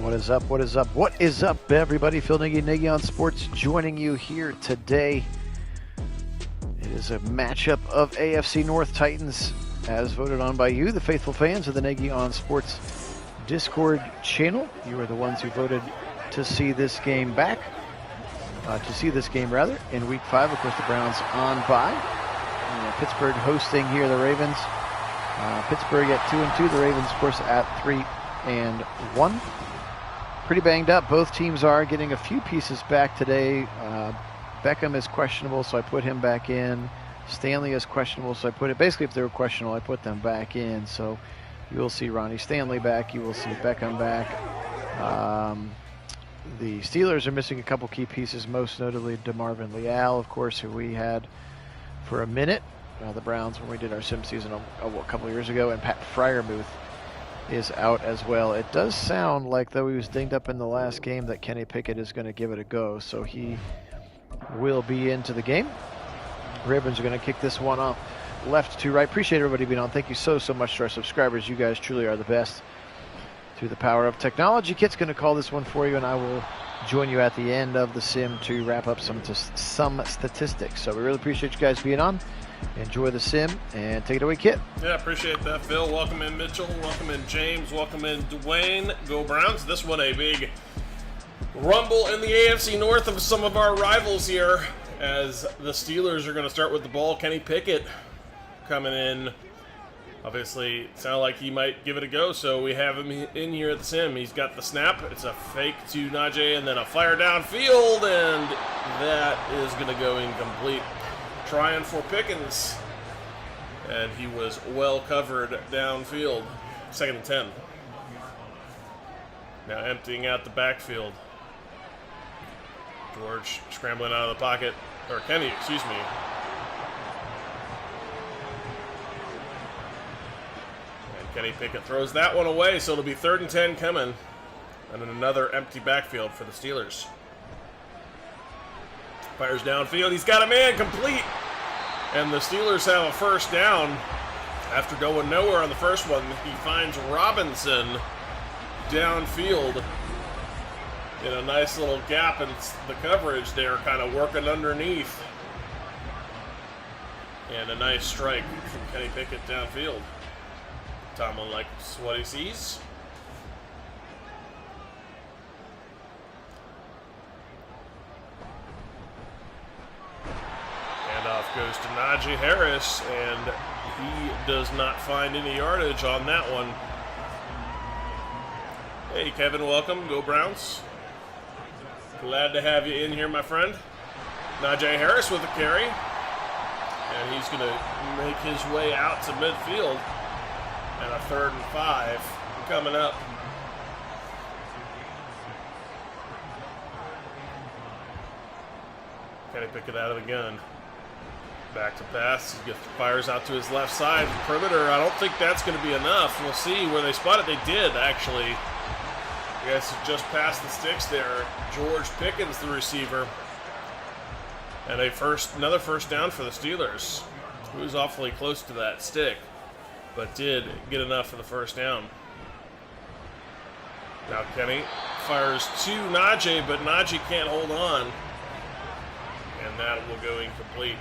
What is up? What is up? What is up, everybody? Phil Nagy on Sports joining you here today. It is a matchup of AFC North Titans as voted on by you, the faithful fans of the Nagy on Sports Discord channel. You are the ones who voted to see this game in Week 5. Of course, the Browns on bye. Pittsburgh hosting here the Ravens. Pittsburgh at 2-2. The Ravens, of course, at 3-1. Pretty banged up. Both teams are getting a few pieces back today. Beckham is questionable, so I put him back in. Stanley is questionable, so I put it. Basically, if they were questionable, I put them back in. So you will see Ronnie Stanley back. You will see Beckham back. The Steelers are missing a couple key pieces, most notably DeMarvin Leal, of course, who we had for a minute. The Browns, when we did our sim season a couple years ago, and Pat Freiermuth is out as well. It does sound like, though he was dinged up in the last game, that Kenny Pickett is going to give it a go, so he will be into the game. Ravens are going to kick this one off left to right. Appreciate everybody being on. Thank you so much to our subscribers. You guys truly are the best. Through the power of technology, Kit's going to call this one for you, and I will join you at the end of the sim to wrap up some statistics. So we really appreciate you guys being on. Enjoy the sim, and take it away, Kit. Yeah, appreciate that, Phil. Welcome in, Mitchell. Welcome in, James. Welcome in, Dwayne. Go Browns. This one a big rumble in the AFC North of some of our rivals here, as the Steelers are going to start with the ball. Kenny Pickett coming in. Obviously, it sounded like he might give it a go, so we have him in here at the sim. He's got the snap. It's a fake to Najee, and then a fire downfield, and that is going to go incomplete. Trying for Pickens, and he was well covered downfield. 2nd and 10. Now emptying out the backfield. George scrambling out of the pocket, or Kenny, excuse me. And Kenny Pickett throws that one away, so it'll be 3rd and 10 coming, and then another empty backfield for the Steelers. Fires downfield. He's got a man complete. And the Steelers have a first down. After going nowhere on the first one, he finds Robinson downfield in a nice little gap in the coverage there, kind of working underneath. And a nice strike from Kenny Pickett downfield. Tomlin likes what he sees. Off goes to Najee Harris, and he does not find any yardage on that one. Hey, Kevin, welcome. Go Browns. Glad to have you in here, my friend. Najee Harris with a carry, and he's going to make his way out to midfield, and a 3rd and 5 coming up. Kenny Pickett out of the gun. Back to pass. He fires out to his left side. Perimeter, I don't think that's going to be enough. We'll see where they spot it. They did, actually. I guess just past the sticks there. George Pickens, the receiver. And another first down for the Steelers. He was awfully close to that stick, but did get enough for the first down. Now Kenny fires to Najee, but Najee can't hold on. And that will go incomplete.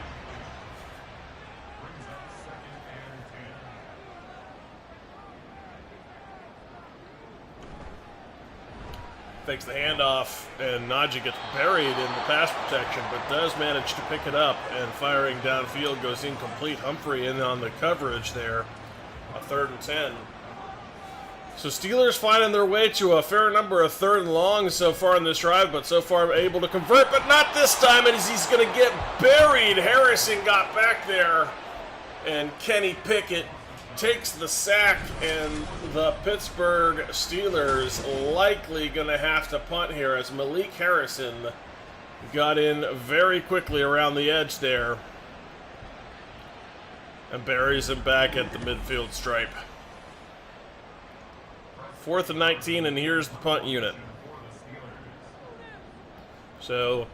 Takes the handoff, and Najee gets buried in the pass protection, but does manage to pick it up, and firing downfield goes incomplete. Humphrey in on the coverage there, a 3rd and 10. So Steelers finding their way to a fair number of 3rd and longs so far in this drive, but so far able to convert, but not this time, and he's going to get buried. Harrison got back there, and Kenny Pickett takes the sack, and the Pittsburgh Steelers likely going to have to punt here, as Malik Harrison got in very quickly around the edge there and buries him back at the midfield stripe. 4th and 19, and here's the punt unit. So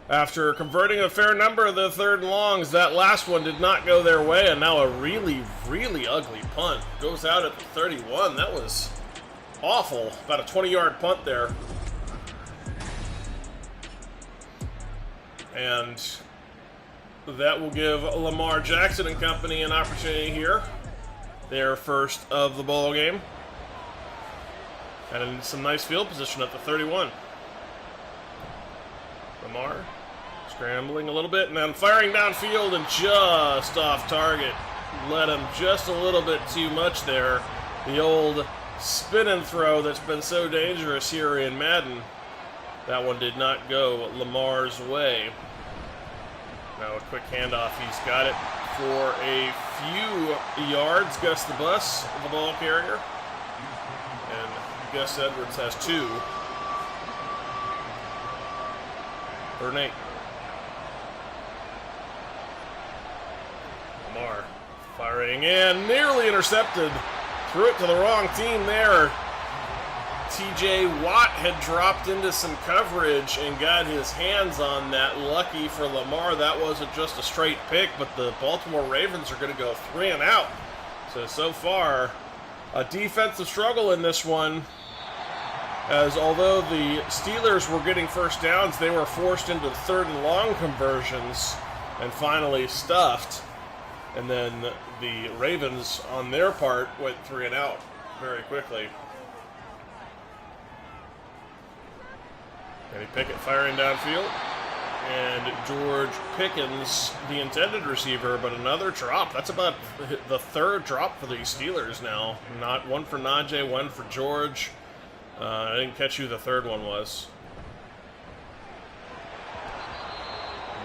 after converting a fair number of the 3rd and longs, that last one did not go their way, and now a really, really ugly punt. Goes out at the 31. That was awful. About a 20-yard punt there. And that will give Lamar Jackson and company an opportunity here. Their first of the ball game. And in some nice field position at the 31. Lamar scrambling a little bit and then firing downfield and just off target. Led him just a little bit too much there. The old spin and throw that's been so dangerous here in Madden. That one did not go Lamar's way. Now a quick handoff. He's got it for a few yards. Gus the Bus, the ball carrier. And Gus Edwards has 2. 3rd and 8. Lamar firing in, nearly intercepted. Threw it to the wrong team there. TJ Watt had dropped into some coverage and got his hands on that. Lucky for Lamar, that wasn't just a straight pick, but the Baltimore Ravens are going to go 3 and out. So far, a defensive struggle in this one, as although the Steelers were getting first downs, they were forced into 3rd and long conversions and finally stuffed. And then the Ravens, on their part, went 3 and out very quickly. Kenny Pickett firing downfield. And George Pickens, the intended receiver, but another drop. That's about the 3rd drop for the Steelers now. Not one for Najee, one for George. I didn't catch who the 3rd one was.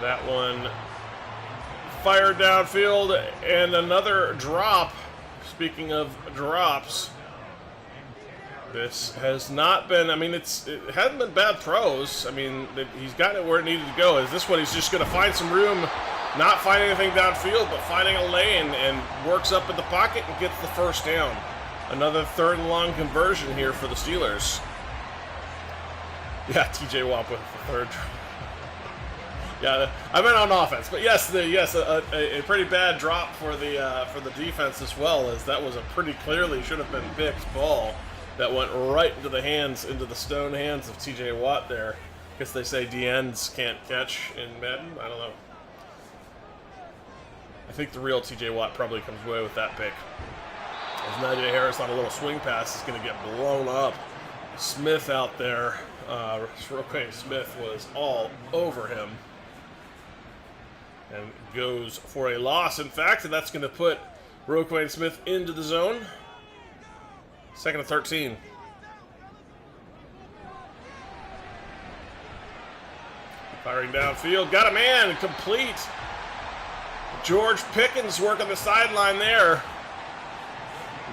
That one fired downfield and another drop. Speaking of drops, this has not been, I mean, it hasn't been bad throws. I mean, he's gotten it where it needed to go. Is this one he's just going to find some room, not find anything downfield, but finding a lane and works up in the pocket and gets the first down. Another 3rd and long conversion here for the Steelers. Yeah, TJ Watt with the 3rd. Yeah, I meant on offense, but yes, a pretty bad drop for the defense as well, as that was a pretty clearly should have been picked ball that went right into the stone hands of TJ Watt there. I guess they say DNs can't catch in Madden. I don't know. I think the real TJ Watt probably comes away with that pick. As Najee Harris on a little swing pass is going to get blown up. Smith out there. Roquan Smith was all over him. And goes for a loss, in fact, and that's going to put Roquan Smith into the zone. 2nd and 13. Firing downfield. Got a man. Complete. George Pickens working the sideline there.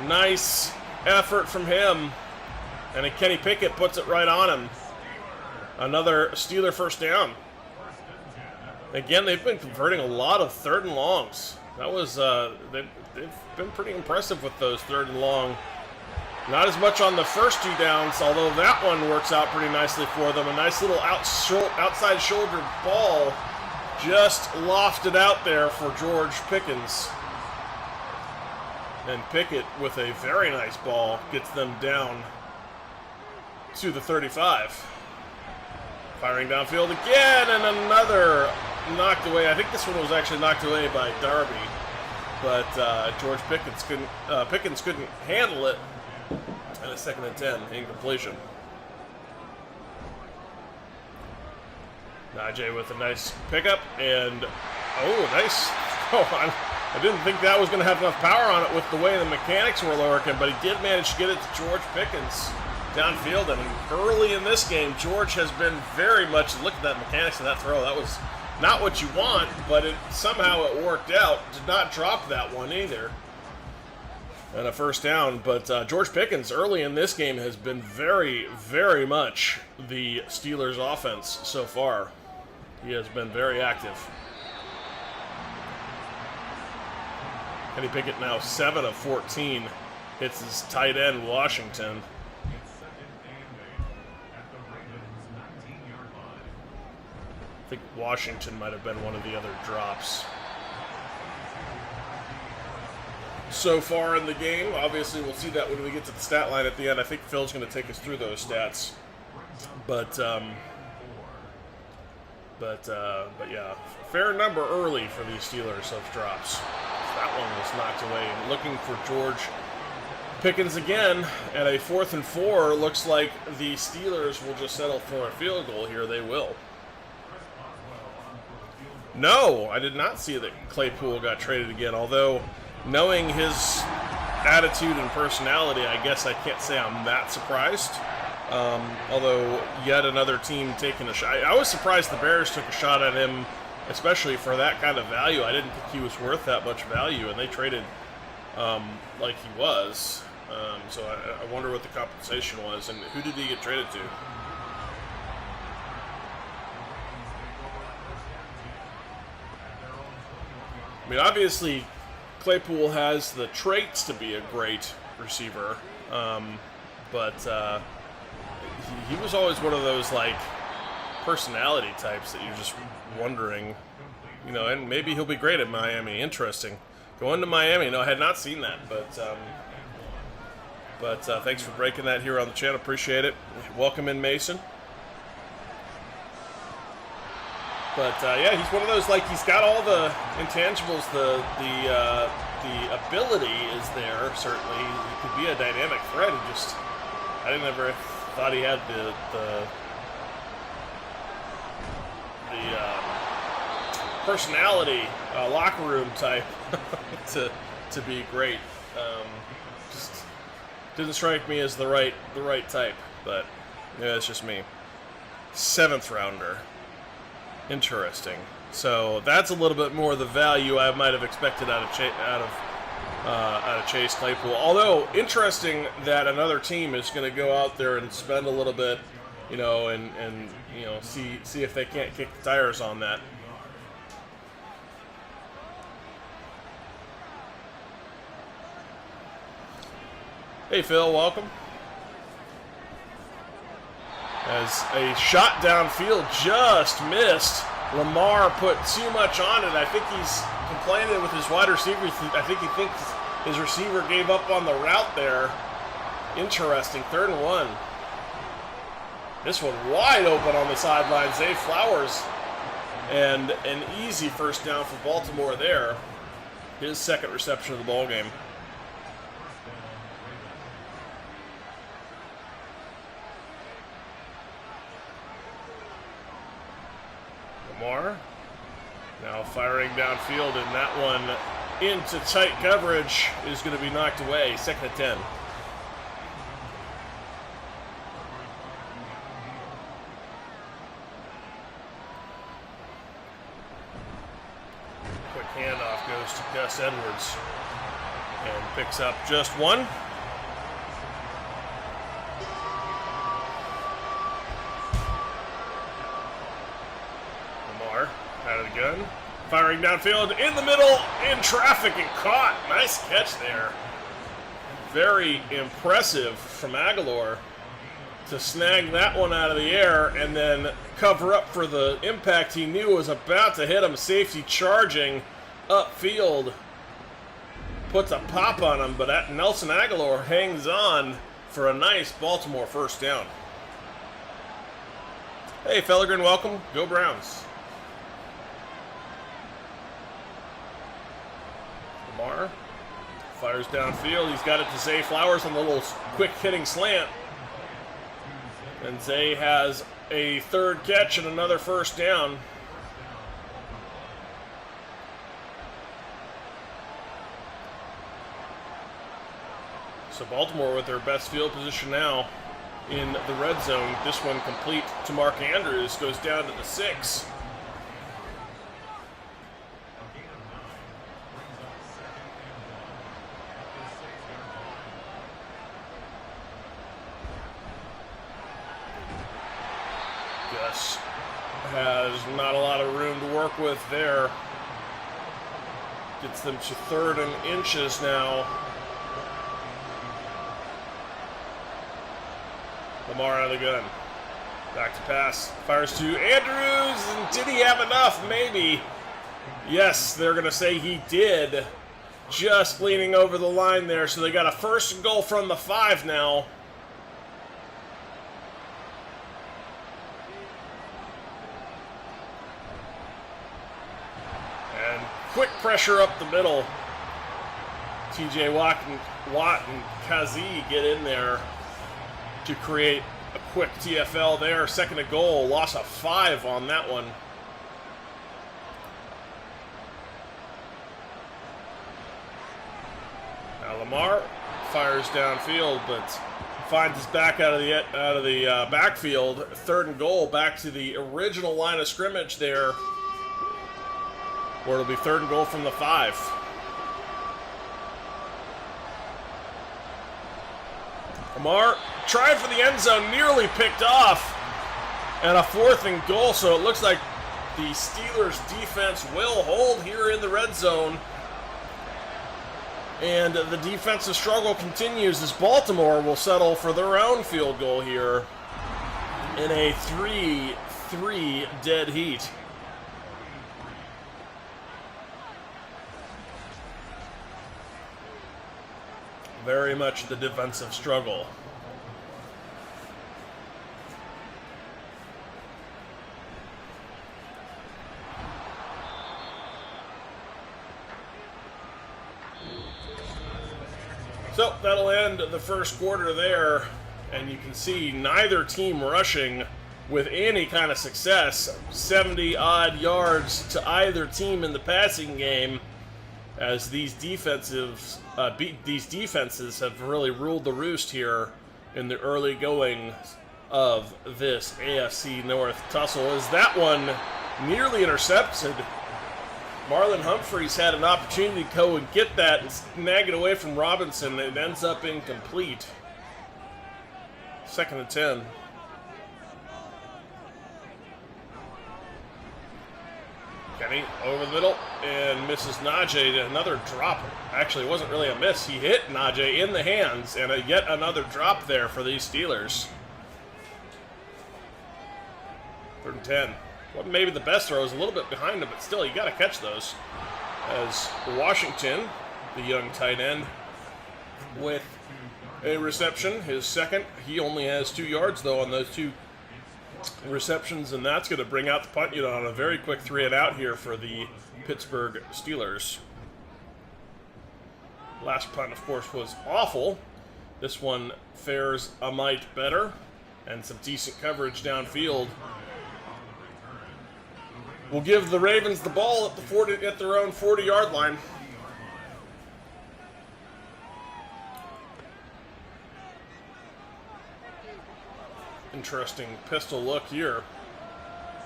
Nice effort from him. And then Kenny Pickett puts it right on him. Another Steeler first down. Again, they've been converting a lot of 3rd and longs. That was they've been pretty impressive with those 3rd and long. Not as much on the first 2 downs, although that one works out pretty nicely for them. A nice little outside shoulder ball just lofted out there for George Pickens. And Pickett, with a very nice ball, gets them down to the 35. Firing downfield again, and another knocked away. I think this one was actually knocked away by Darby, but George Pickens couldn't handle it. And a 2nd and 10, incompletion. Najee with a nice pickup, and nice. I didn't think that was going to have enough power on it with the way the mechanics were working, but he did manage to get it to George Pickens downfield. And early in this game, George has been very much, look at that mechanics of that throw. That was not what you want, but somehow it worked out. Did not drop that one either. And a first down, but George Pickens early in this game has been very, very much the Steelers' offense so far. He has been very active. Kenny Pickett now 7 of 14. Hits his tight end, Washington. I think Washington might have been one of the other drops. so far in the game. Obviously, we'll see that when we get to the stat line at the end. I think Phil's going to take us through those stats. But yeah, fair number early for these Steelers of drops. That one was knocked away. And looking for George Pickens again at a 4th and 4. Looks like the Steelers will just settle for a field goal here. They will. No, I did not see that Claypool got traded again, although knowing his attitude and personality, I guess I can't say I'm that surprised. Although yet another team taking a shot. I was surprised the Bears took a shot at him, especially for that kind of value. I didn't think he was worth that much value, and they traded like he was. So I wonder what the compensation was, and who did he get traded to? I mean, obviously, Claypool has the traits to be a great receiver, but he was always one of those, like, personality types that you're just wondering, you know, and maybe he'll be great at Miami. Interesting. Going to Miami. No, I had not seen that, but thanks for breaking that here on the channel. Appreciate it. Welcome in, Mason. But yeah, he's one of those, like, he's got all the intangibles. The ability is there, certainly. He could be a dynamic threat. He just, I didn't ever thought he had the personality, locker room type to be great. Just didn't strike me as the right type. But yeah, it's just me. 7th rounder. Interesting. So that's a little bit more the value I might have expected out of Chase Claypool. Although interesting that another team is going to go out there and spend a little bit, you know, and you know, see if they can't kick the tires on that. Hey Phil, welcome. As a shot downfield just missed. Lamar put too much on it. I think he's complaining with his wide receiver. I think he thinks his receiver gave up on the route there. Interesting. 3rd and 1. This one wide open on the sideline. Zay Flowers. And an easy 1st down for Baltimore there. His 2nd reception of the ball game. Lamar now firing downfield, and that one into tight coverage is going to be knocked away. 2nd and 10. Quick handoff goes to Gus Edwards and picks up just 1. Out of the gun, firing downfield in the middle, in traffic and caught. Nice catch there. Very impressive from Aguilar to snag that one out of the air and then cover up for the impact he knew was about to hit him. Safety charging upfield, puts a pop on him, but Nelson Aguilar hangs on for a nice Baltimore 1st down. Hey Fellegren, welcome. Go Browns. Lamar fires downfield. He's got it to Zay Flowers on the little quick hitting slant. And Zay has a 3rd catch and another 1st down. So Baltimore with their best field position now in the red zone. This one complete to Mark Andrews. Goes down to the 6. Gus has not a lot of room to work with there. Gets them to 3rd and inches now. Lamar out of the gun. Back to pass. Fires to Andrews. And did he have enough? Maybe. Yes, they're going to say he did. just leaning over the line there. So they got a 1st and goal from the 5 now. And quick pressure up the middle. TJ Watt and Kazi get in there to create a quick TFL there. 2nd and goal, loss of 5 on that one. Now Lamar fires downfield, but finds his back out of the backfield. 3rd and goal, back to the original line of scrimmage there, where it'll be 3rd and goal from the 5. Lamar tried for the end zone, nearly picked off, and a 4th and goal, so it looks like the Steelers defense will hold here in the red zone. And the defensive struggle continues as Baltimore will settle for their own field goal here in a 3-3 dead heat. Very much the defensive struggle. So that'll end the 1st quarter there, and you can see neither team rushing with any kind of success. 70-odd yards to either team in the passing game, as these defenses have really ruled the roost here in the early going of this AFC North tussle. As that one nearly intercepted, Marlon Humphreys had an opportunity to go and get that and snag it away from Robinson. It ends up incomplete. 2nd and 10. Kenny over the middle and misses Nagy. Another drop. Actually, it wasn't really a miss. He hit Nagy in the hands, and yet another drop there for these Steelers. 3rd and 10. Wasn't maybe the best throws, a little bit behind him, but still, you got to catch those. As Washington, the young tight end, with a reception, his 2nd. He only has 2 yards, though, on those 2 receptions, and that's going to bring out the punt unit on a very quick 3 and out here for the Pittsburgh Steelers. Last punt, of course, was awful. This one fares a mite better, and some decent coverage downfield will give the Ravens the ball at their own 40-yard line. Interesting pistol look here,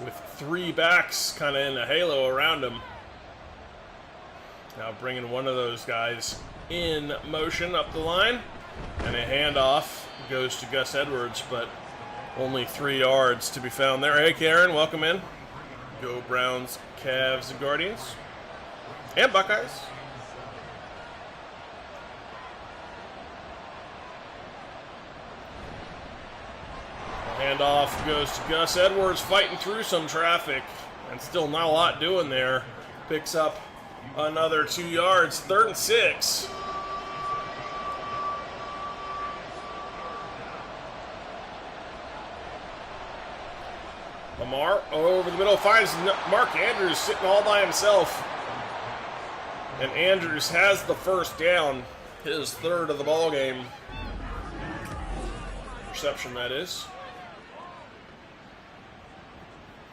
with 3 backs kind of in a halo around him. Now bringing one of those guys in motion up the line, and a handoff goes to Gus Edwards, but only 3 yards to be found there. Hey, Karen, welcome in. Go Browns, Cavs, and Guardians, and Buckeyes. Handoff goes to Gus Edwards, fighting through some traffic, and still not a lot doing there. Picks up another 2 yards, 3rd and 6. Lamar over the middle finds Mark Andrews sitting all by himself. And Andrews has the 1st down, his 3rd of the ball game. Reception, that is.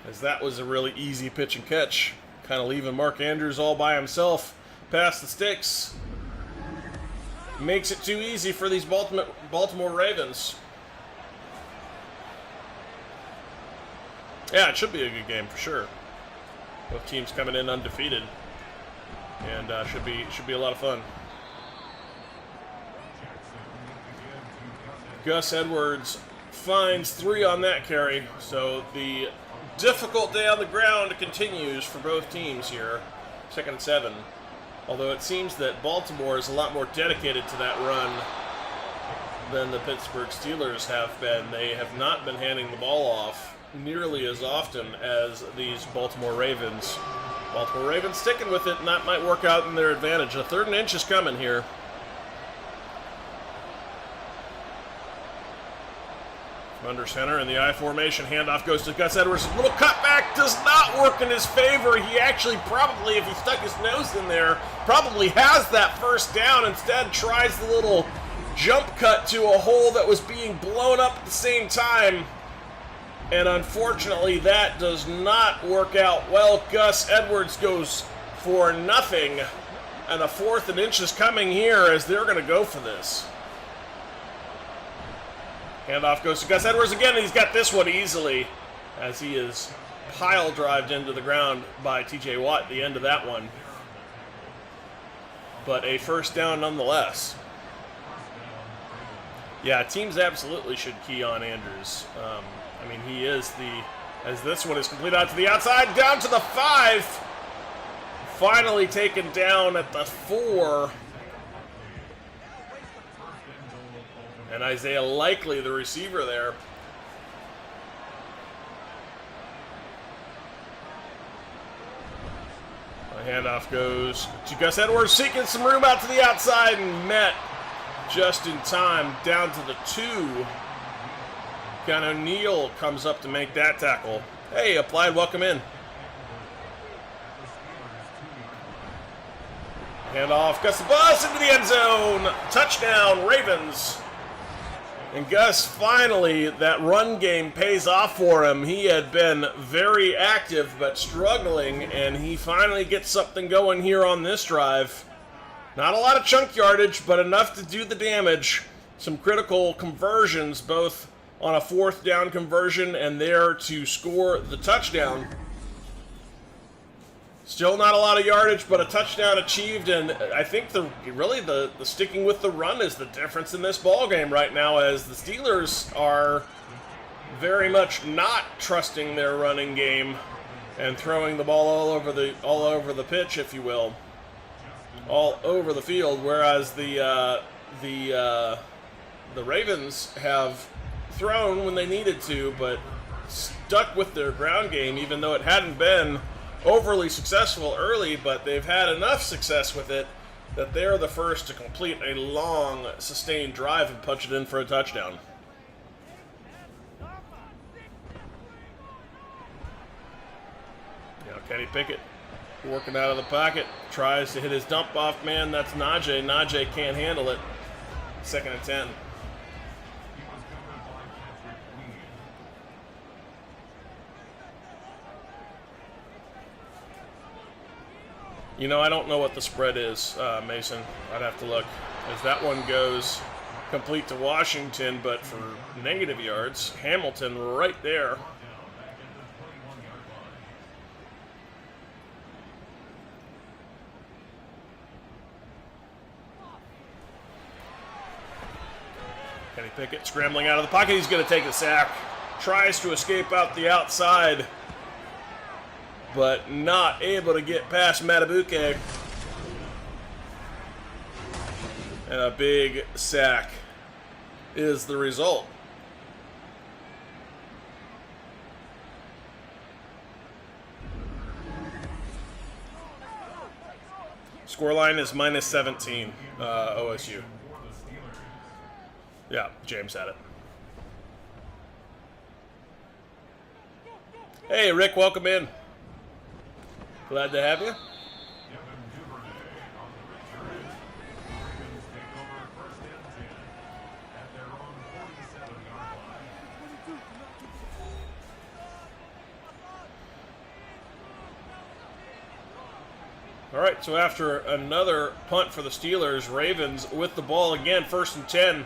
As that was a really easy pitch and catch, kind of leaving Mark Andrews all by himself past the sticks. Makes it too easy for these Baltimore Ravens. Yeah, it should be a good game for sure. Both teams coming in undefeated, and should be a lot of fun. Gus Edwards finds 3 on that carry, so the difficult day on the ground continues for both teams here. 2nd and 7. Although it seems that Baltimore is a lot more dedicated to that run than the Pittsburgh Steelers have been. They have not been handing the ball off nearly as often as these Baltimore Ravens. Baltimore Ravens sticking with it, and that might work out in their advantage. A 3rd and inch is coming here. From under center in the I formation, handoff goes to Gus Edwards. A little cutback does not work in his favor. He actually probably, if he stuck his nose in there, probably has that first down. Instead, tries the little jump cut to a hole that was being blown up at the same time. And unfortunately, that does not work out well. Gus Edwards goes for nothing. And a 4th and inch is coming here as they're going to go for this. Handoff goes to Gus Edwards again, and he's got this one easily as he is pile-drived into the ground by T.J. Watt at the end of that one. But a first down nonetheless. Yeah, teams absolutely should key on Andrews. I mean, he is as this one is complete out to the outside, down to the 5. Finally taken down at the 4. And Isaiah Likely, the receiver there. The handoff goes to Gus Edwards, seeking some room out to the outside, and met just in time down to the 2. Ken O'Neill comes up to make that tackle. Hey, Applied, welcome in. Handoff, Gus the Bus into the end zone. Touchdown, Ravens. And Gus, finally, that run game pays off for him. He had been very active but struggling, and he finally gets something going here on this drive. Not a lot of chunk yardage, but enough to do the damage. Some critical conversions, both on a 4th down conversion and there to score the touchdown. Still not a lot of yardage, but a touchdown achieved, and I think the sticking with the run is the difference in this ball game right now, as the Steelers are very much not trusting their running game and throwing the ball all over the pitch, if you will, all over the field, whereas the Ravens have thrown when they needed to, but stuck with their ground game, even though it hadn't been overly successful early, but they've had enough success with it that they're the first to complete a long, sustained drive and punch it in for a touchdown. Now Kenny Pickett working out of the pocket, tries to hit his dump off man. That's Najee. Najee can't handle it. 2nd and 10. You know, I don't know what the spread is, Mason. I'd have to look. As that one goes complete to Washington, but for negative yards. Hamilton right there. Kenny Pickett scrambling out of the pocket. He's going to take the sack. Tries to escape out the outside, but not able to get past Matabuke. And a big sack is the result. Scoreline is -17, OSU. Yeah, James had it. Hey, Rick, welcome in. Glad to have you. All right, so after another punt for the Steelers, Ravens with the ball again, 1st and 10.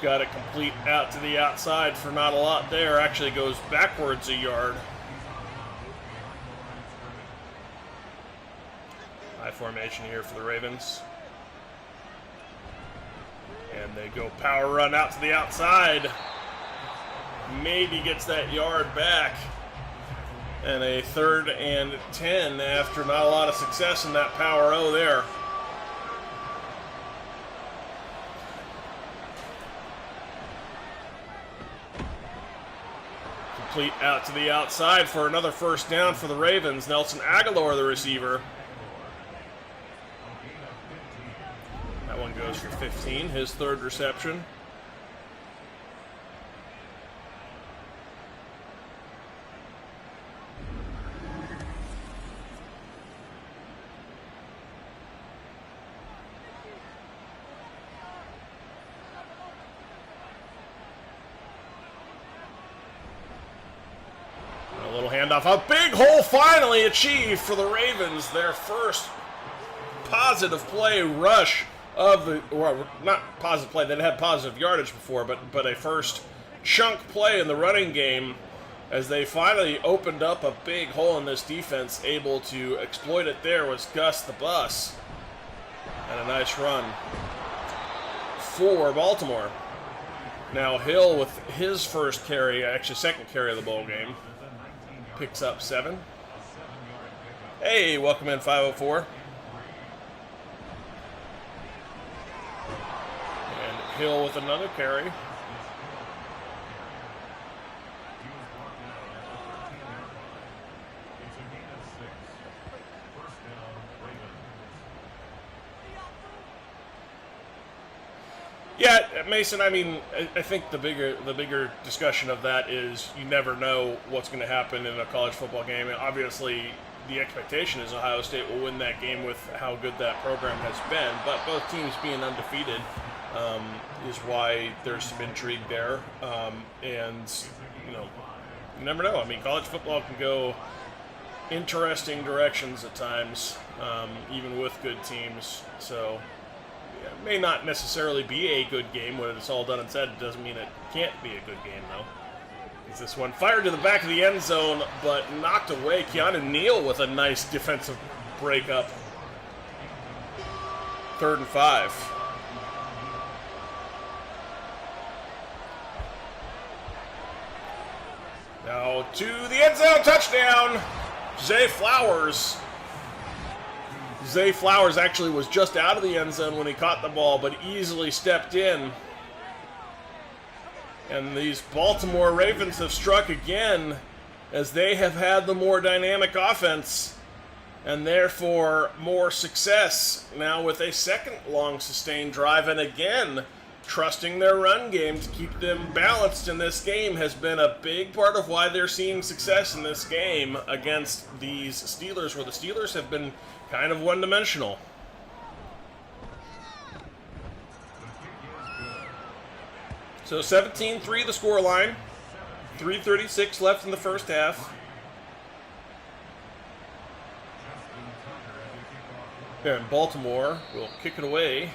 Got it complete out to the outside for not a lot there. Actually goes backwards a yard. High formation here for the Ravens. And they go power run out to the outside. Maybe gets that yard back. And a 3rd and 10 after not a lot of success in that power O there. complete out to the outside for another first down for the Ravens. Nelson Aguilar, the receiver. That one goes for 15, his third reception. Handoff. A big hole finally achieved for the Ravens. Their first positive play rush of the, or not positive play, they'd had positive yardage before, but a first chunk play in the running game as they finally opened up a big hole in this defense. Able to exploit it there was Gus the Bus. And a nice run for Baltimore. Now Hill with his first carry, actually second carry of the ball game. Picks up 7. Hey, welcome in 504. And Hill with another carry. Yeah, Mason, I mean, I think the bigger discussion of that is you never know what's going to happen in a college football game. And obviously, the expectation is Ohio State will win that game with how good that program has been. But both teams being undefeated is why there's some intrigue there. And, you know, you never know. I mean, college football can go interesting directions at times, even with good teams. So it may not necessarily be a good game when it's all done and said. It doesn't mean it can't be a good game, though. Is this one fired to the back of the end zone, but knocked away. Keanu Neal with a nice defensive breakup. 3rd and 5. Now to the end zone, touchdown, Zay Flowers. Zay Flowers actually was just out of the end zone when he caught the ball, but easily stepped in. And these Baltimore Ravens have struck again as they have had the more dynamic offense and therefore more success. Now with a second long sustained drive, and again, trusting their run game to keep them balanced in this game has been a big part of why they're seeing success in this game against these Steelers, where the Steelers have been kind of one-dimensional. So 17-3 the scoreline. 3:36 left in the first half. And Baltimore will kick it away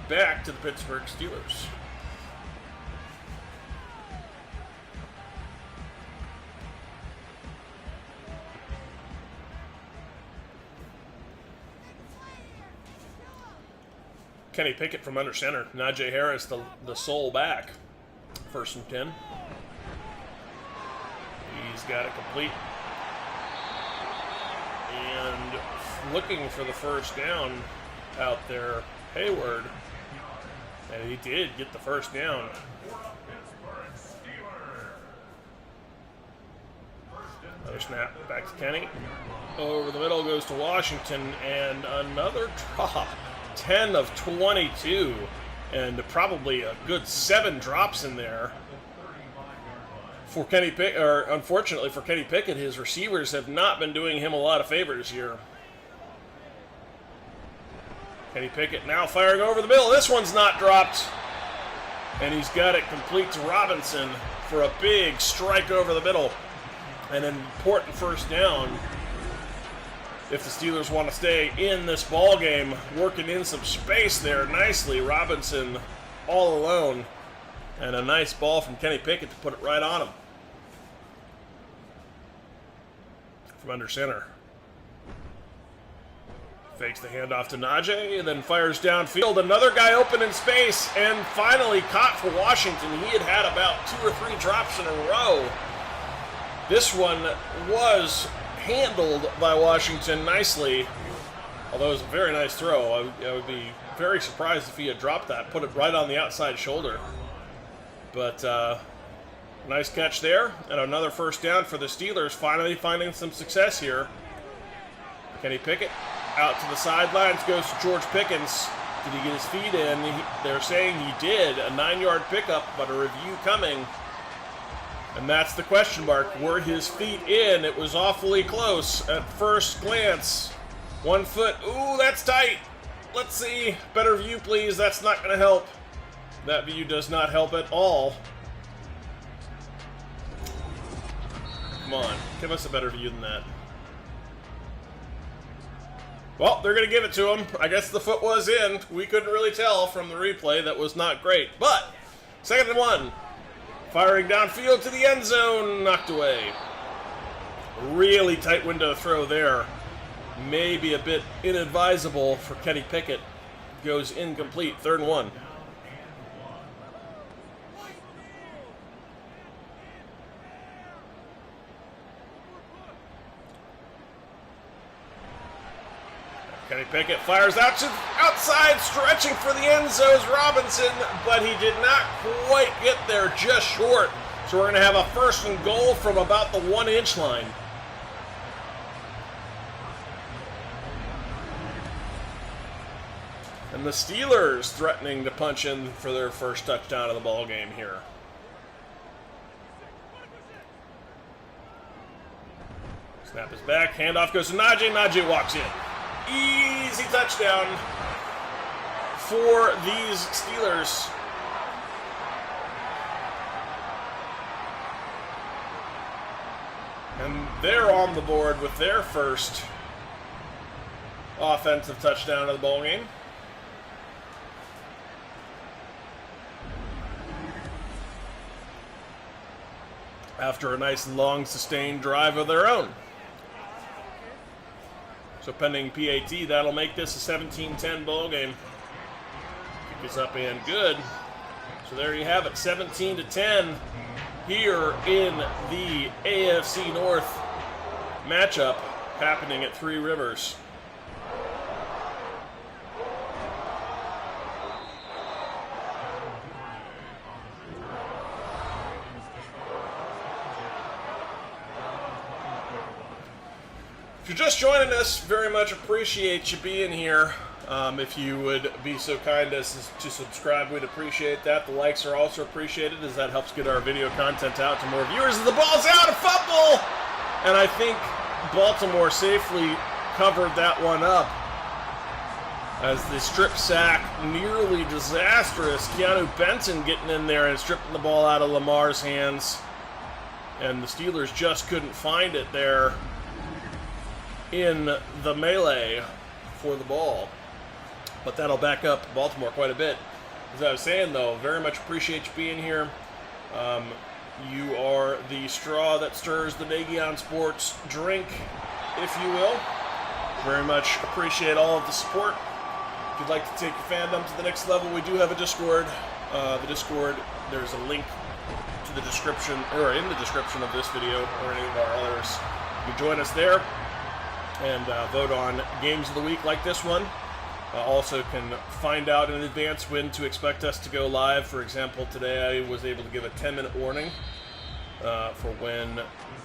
back to the Pittsburgh Steelers. Kenny Pickett from under center. Najee Harris, the sole back. 1st and 10. He's got it complete. And looking for the first down out there, Hayward. And he did get the first down. Another snap back to Kenny. Over the middle goes to Washington, and another drop. 10 of 22, and probably a good 7 drops in there for Kenny Pickett. Or unfortunately for Kenny Pickett, his receivers have not been doing him a lot of favors here. Kenny Pickett now firing over the middle. This one's not dropped, and he's got it complete to Robinson for a big strike over the middle, and an important first down. If the Steelers want to stay in this ball game, working in some space there nicely. Robinson all alone. And a nice ball from Kenny Pickett to put it right on him. From under center. Fakes the handoff to Najee and then fires downfield. Another guy open in space and finally caught for Washington. He had had about 2 or 3 drops in a row. This one was handled by Washington nicely, although it was a very nice throw. I would be very surprised if he had dropped that, put it right on the outside shoulder. But Nice catch there, and another first down for the Steelers, finally finding some success here. Kenny Pickett out to the sidelines, goes to George Pickens. Did he get his feet in? They're saying he did. A 9-yard pickup, but a review coming. And that's the question mark. Were his feet in? It was awfully close at first glance. 1 foot. Ooh, that's tight. Let's see. Better view, please. That's not going to help. That view does not help at all. Come on. Give us a better view than that. Well, they're going to give it to him. I guess the foot was in. We couldn't really tell from the replay. That was not great. But, 2nd and 1. Firing downfield to the end zone. Knocked away. Really tight window throw there. Maybe a bit inadvisable for Kenny Pickett. Goes incomplete. 3rd and 1. Kenny Pickett fires out to outside, stretching for the end zone is Robinson, but he did not quite get there, just short. So we're going to have a 1st and goal from about the 1-inch line. And the Steelers threatening to punch in for their first touchdown of the ball game here. Snap is back, handoff goes to Nagy, Nagy walks in. Easy touchdown for these Steelers. And they're on the board with their first offensive touchdown of the ball game. After a nice long sustained drive of their own. So pending PAT, that'll make this a 17-10 ball game. Kick is up and good. So there you have it, 17-10 here in the AFC North matchup happening at Three Rivers. If you're just joining us, very much appreciate you being here. If you would be so kind as to subscribe, we'd appreciate that. The likes are also appreciated as that helps get our video content out to more viewers. The ball's out, a fumble! And I think Baltimore safely covered that one up as the strip sack, nearly disastrous. Keanu Benton getting in there and stripping the ball out of Lamar's hands. And the Steelers just couldn't find it there in the melee for the ball. But that'll back up Baltimore quite a bit. As I was saying, though, very much appreciate you being here. You are the straw that stirs the Nagion Sports drink, if you will. Very much appreciate all of the support. If you'd like to take your fandom to the next level, we do have a Discord. The Discord, there's a link to the description, or in the description of this video, or any of our others. You can join us there and vote on games of the week like this one. Also can find out in advance when to expect us to go live. For example, today I was able to give a 10-minute warning for when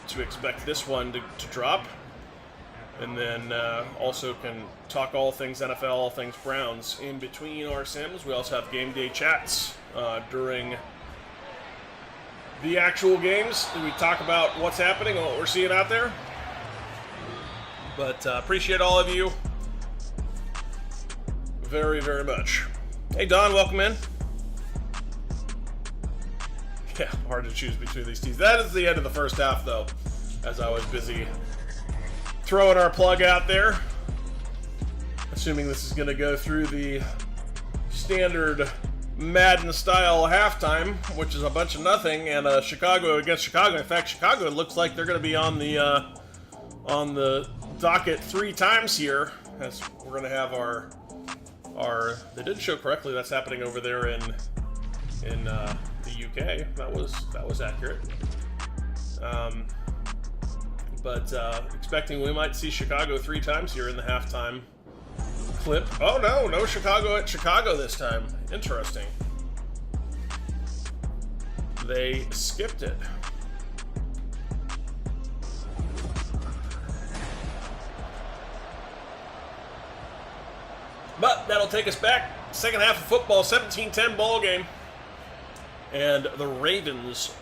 to expect this one to drop. And then also can talk all things NFL, all things Browns in between our sims. We also have game day chats during the actual games. We talk about what's happening and what we're seeing out there. But appreciate all of you very, very much. Hey, Don, welcome in. Yeah, hard to choose between these teams. That is the end of the first half, though, as I was busy throwing our plug out there. Assuming this is going to go through the standard Madden-style halftime, which is a bunch of nothing, and Chicago against Chicago. In fact, Chicago looks like they're going to be on the docket 3 times here, as we're going to have our they did show correctly that's happening over there in the UK. That was accurate. But expecting we might see Chicago 3 times here in the halftime clip. Oh no Chicago at Chicago this time. Interesting. they skipped it. But that'll take us back. Second half of football, 17-10 ball game. And the Ravens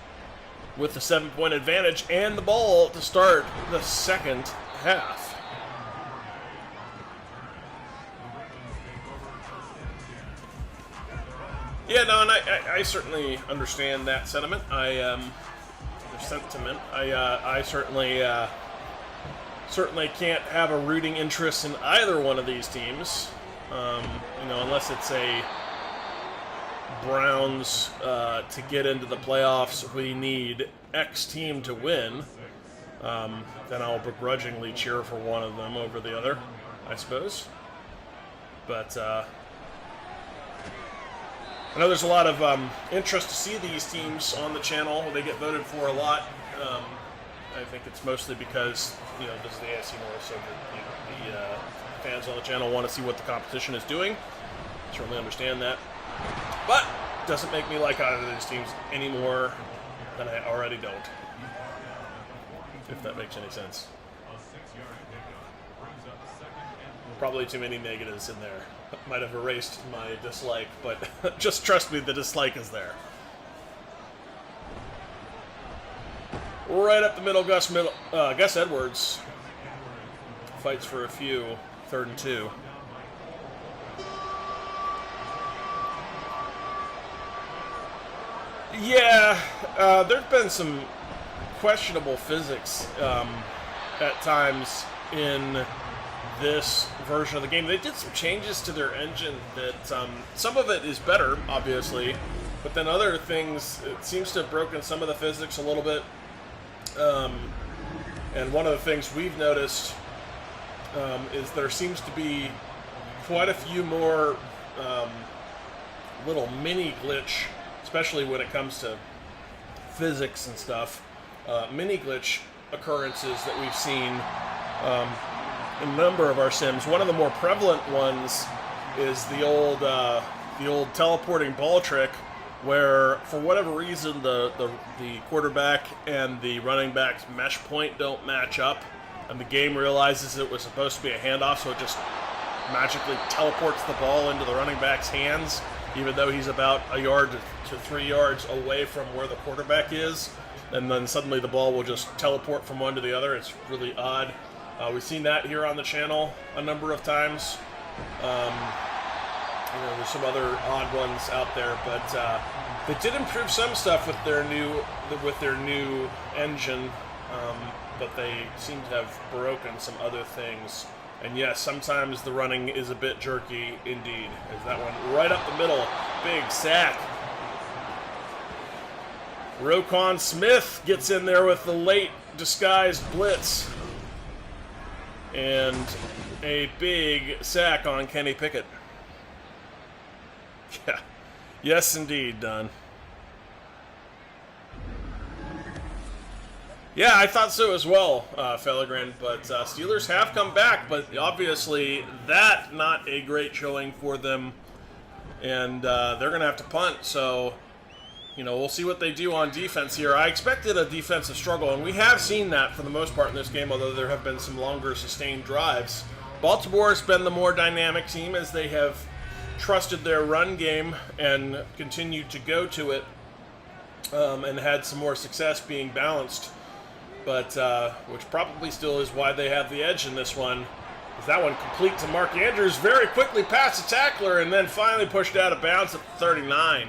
with the 7-point advantage and the ball to start the second half. Yeah, no, and I certainly understand that sentiment. I certainly can't have a rooting interest in either one of these teams. Unless it's a Browns to get into the playoffs, we need X team to win. Then I'll begrudgingly cheer for one of them over the other, I suppose. But I know there's a lot of interest to see these teams on the channel. They get voted for a lot. I think it's mostly because, this is the AFC North, so the fans on the channel want to see what the competition is doing. Certainly understand that. But it doesn't make me like either of these teams any more than I already don't. If that makes any sense. Probably too many negatives in there. Might have erased my dislike, but just trust me, the dislike is there. Right up the middle, Gus Edwards fights for a few. 3rd and 2. Yeah, there's been some questionable physics at times in this version of the game. They did some changes to their engine that some of it is better, obviously, but then other things, it seems to have broken some of the physics a little bit. And one of the things we've noticed is there seems to be quite a few more little mini glitch, especially when it comes to physics and stuff, mini glitch occurrences that we've seen in a number of our sims. One of the more prevalent ones is the old teleporting ball trick, where for whatever reason the quarterback and the running back's mesh point don't match up, and the game realizes it was supposed to be a handoff, so it just magically teleports the ball into the running back's hands, even though he's about a yard to 3 yards away from where the quarterback is, and then suddenly the ball will just teleport from one to the other. It's really odd. We've seen that here on the channel a number of times. There's some other odd ones out there, but they did improve some stuff with their new engine, but they seem to have broken some other things. And yes, sometimes the running is a bit jerky indeed. There's that one right up the middle. Big sack. Roquan Smith gets in there with the late disguised blitz. And a big sack on Kenny Pickett. Yeah. Yes, indeed, Don. Yeah, I thought so as well, Fellegren, but Steelers have come back, but obviously that not a great showing for them, and they're going to have to punt, so, we'll see what they do on defense here. I expected a defensive struggle, and we have seen that for the most part in this game, although there have been some longer sustained drives. Baltimore has been the more dynamic team as they have trusted their run game and continued to go to it, and had some more success being balanced. But which probably still is why they have the edge in this one. Is that one complete to Mark Andrews, very quickly past the tackler, and then finally pushed out of bounds at 39.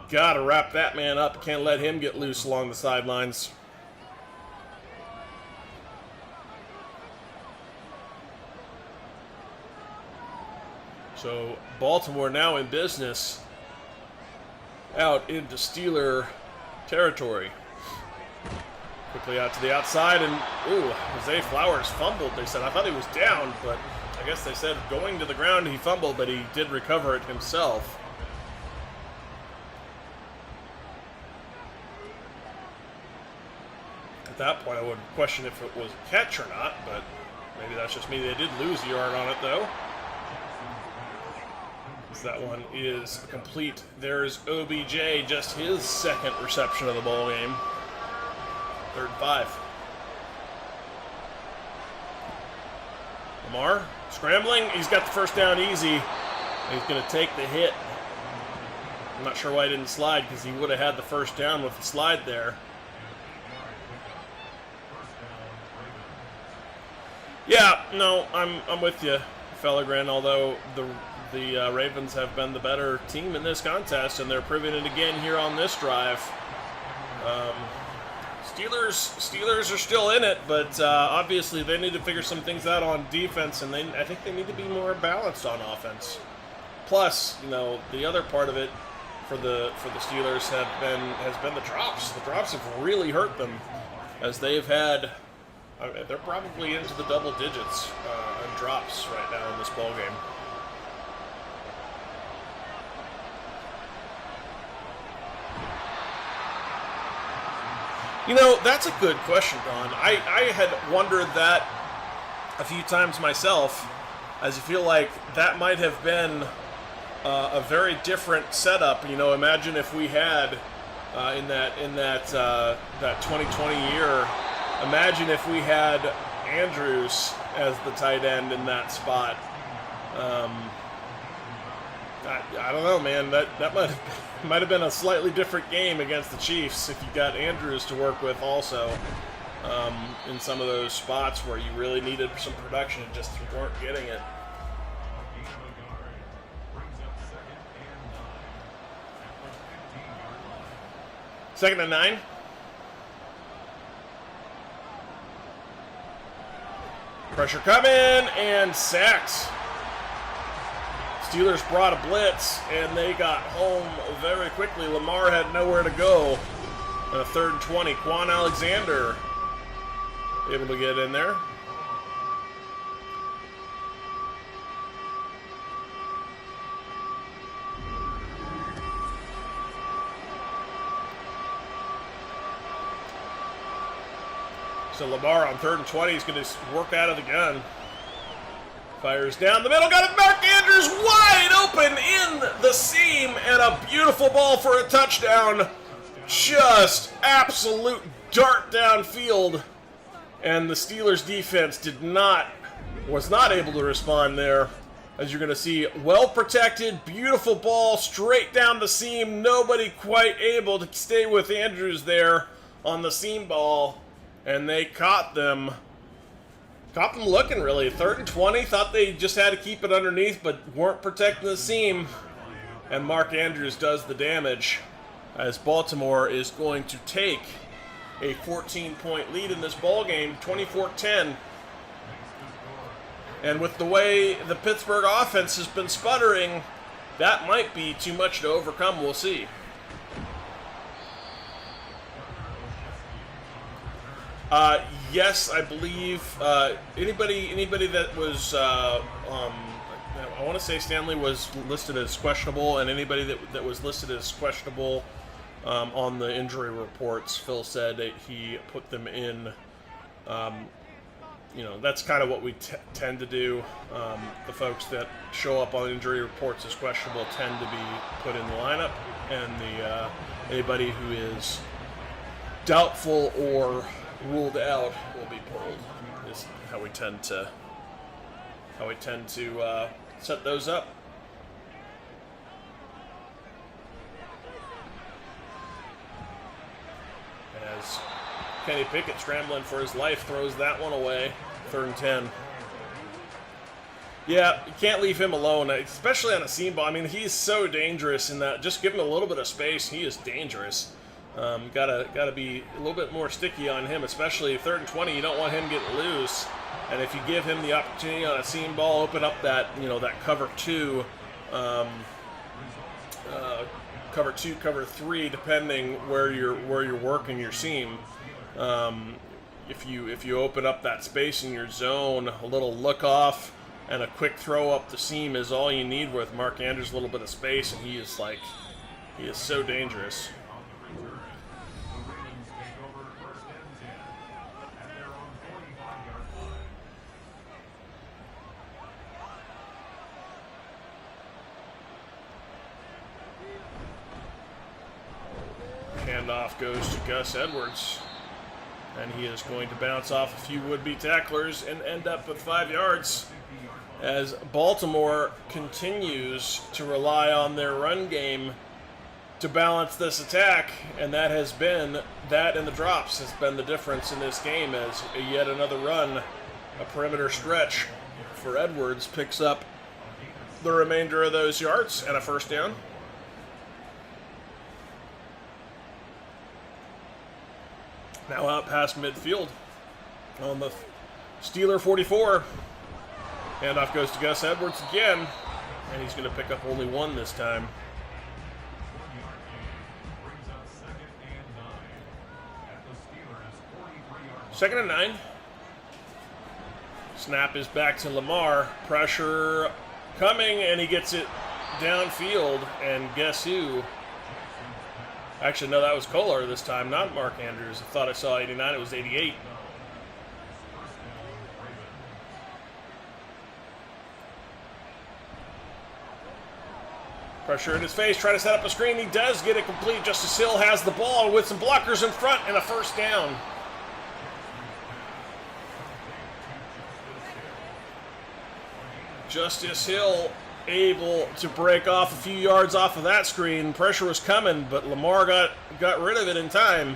Gotta wrap that man up. Can't let him get loose along the sidelines. So Baltimore now in business out into Steeler territory. Quickly out to the outside, and Jose Flowers fumbled. They said, I thought he was down, but I guess they said going to the ground he fumbled, but he did recover it himself. At that point, I would question if it was a catch or not, but maybe that's just me. They did lose a yard on it, though. as that one is complete. There's OBJ, just his second reception of the ball game. 3rd and 5. Lamar scrambling. He's got the first down easy. He's going to take the hit. I'm not sure why he didn't slide, because he would have had the first down with the slide there. Yeah, no, I'm with you, Fellegren, although the Ravens have been the better team in this contest, and they're proving it again here on this drive. Steelers are still in it, but obviously they need to figure some things out on defense, and I think they need to be more balanced on offense. Plus, you know, the other part of it for the Steelers has been the drops. The drops have really hurt them, as they've had. They're probably into the double digits on drops right now in this ball game. You know, that's a good question, Don. I had wondered that a few times myself, as I feel like that might have been a very different setup. You know, imagine if we had in that 2020 year. Imagine if we had Andrews as the tight end in that spot. I don't know, man. That might have been a slightly different game against the Chiefs if you got Andrews to work with also in some of those spots where you really needed some production and just weren't getting it. Second and 9. Pressure coming, and sacks. Steelers brought a blitz, and they got home very quickly. Lamar had nowhere to go. And a 3rd and 20. Quan Alexander able to get in there. So Lamar on 3rd and 20 is going to work out of the gun. Fires down the middle. Got it. Mark Andrews wide open in the seam. And a beautiful ball for a touchdown. Just absolute dart downfield. And the Steelers defense was not able to respond there. As you're going to see, well protected, beautiful ball straight down the seam. Nobody quite able to stay with Andrews there on the seam ball. And they caught them looking, really. 3rd and 20, thought they just had to keep it underneath, but weren't protecting the seam. And Mark Andrews does the damage, as Baltimore is going to take a 14-point lead in this ball game, 24-10. And with the way the Pittsburgh offense has been sputtering, that might be too much to overcome. We'll see. Yes, I believe anybody that was I want to say Stanley was listed as questionable, and anybody that was listed as questionable on the injury reports, Phil said that he put them in. You know, that's kind of what we tend to do. The folks that show up on injury reports as questionable tend to be put in the lineup, and anybody who is doubtful or ruled out will be pulled. Is how we tend to set those up. As Kenny Pickett, scrambling for his life, throws that one away. 3rd and 10. Yeah, you can't leave him alone, especially on a seam ball. I mean, he's so dangerous in that. Just give him a little bit of space. He is dangerous. Gotta be a little bit more sticky on him, especially 3rd and 20. You don't want him getting loose, and if you give him the opportunity on a seam ball, open up that that cover 2, cover 3, depending where you're working your seam. If you open up that space in your zone, a little look off and a quick throw up the seam is all you need with Mark Andrews. A little bit of space, and he is so dangerous. Handoff goes to Gus Edwards. And he is going to bounce off a few would-be tacklers and end up with 5 yards as Baltimore continues to rely on their run game to balance this attack, and that has been, that and the drops has been the difference in this game, as yet another run, a perimeter stretch for Edwards, picks up the remainder of those yards and a first down. Now out past midfield on the Steeler 44. Handoff goes to Gus Edwards again, and he's going to pick up only 1 this time. Second and 9. Snap is back to Lamar. Pressure coming, and he gets it downfield, and guess who? Actually, no, that was Kohler this time, not Mark Andrews. I thought I saw 89, it was 88. Pressure in his face, trying to set up a screen. He does get it complete. Justice Hill has the ball with some blockers in front and a first down. Justice Hill able to break off a few yards off of that screen. Pressure was coming, but Lamar got rid of it in time.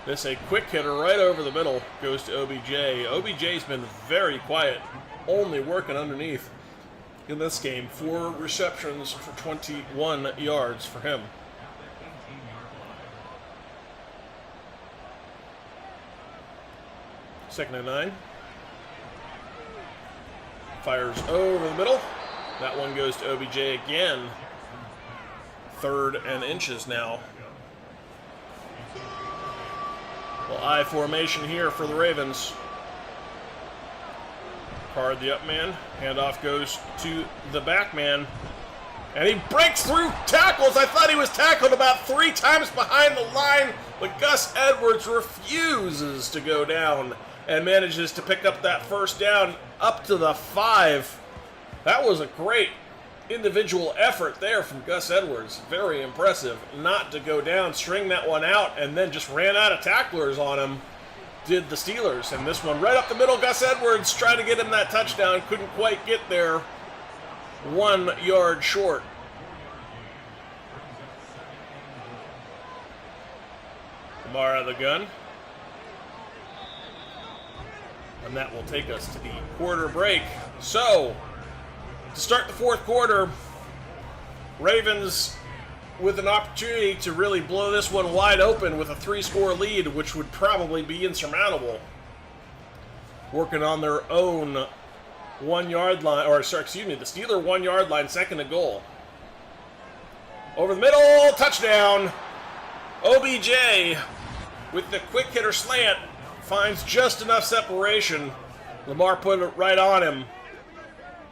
This a quick hitter right over the middle. Goes to OBJ. OBJ's been very quiet, only working underneath in this game. 4 receptions for 21 yards for him. Second and 9. Fires over the middle. That one goes to OBJ again. 3rd and inches now. Well, I formation here for the Ravens. Card the up man. Handoff goes to the back man. And he breaks through tackles. I thought he was tackled about 3 times behind the line, but Gus Edwards refuses to go down and manages to pick up that first down up to the 5. That was a great individual effort there from Gus Edwards. Very impressive not to go down, string that one out, and then just ran out of tacklers on him, did the Steelers. And this one right up the middle, Gus Edwards trying to get him that touchdown, couldn't quite get there. 1 yard short. Lamar out of the gun. And that will take us to the quarter break. So, to start the 4th quarter, Ravens with an opportunity to really blow this one wide open with a 3-score lead, which would probably be insurmountable. Working on their own 1 yard line, or sorry, excuse me, the Steeler 1 yard line, 2nd and goal. Over the middle, touchdown. OBJ with the quick hitter slant finds just enough separation. Lamar put it right on him.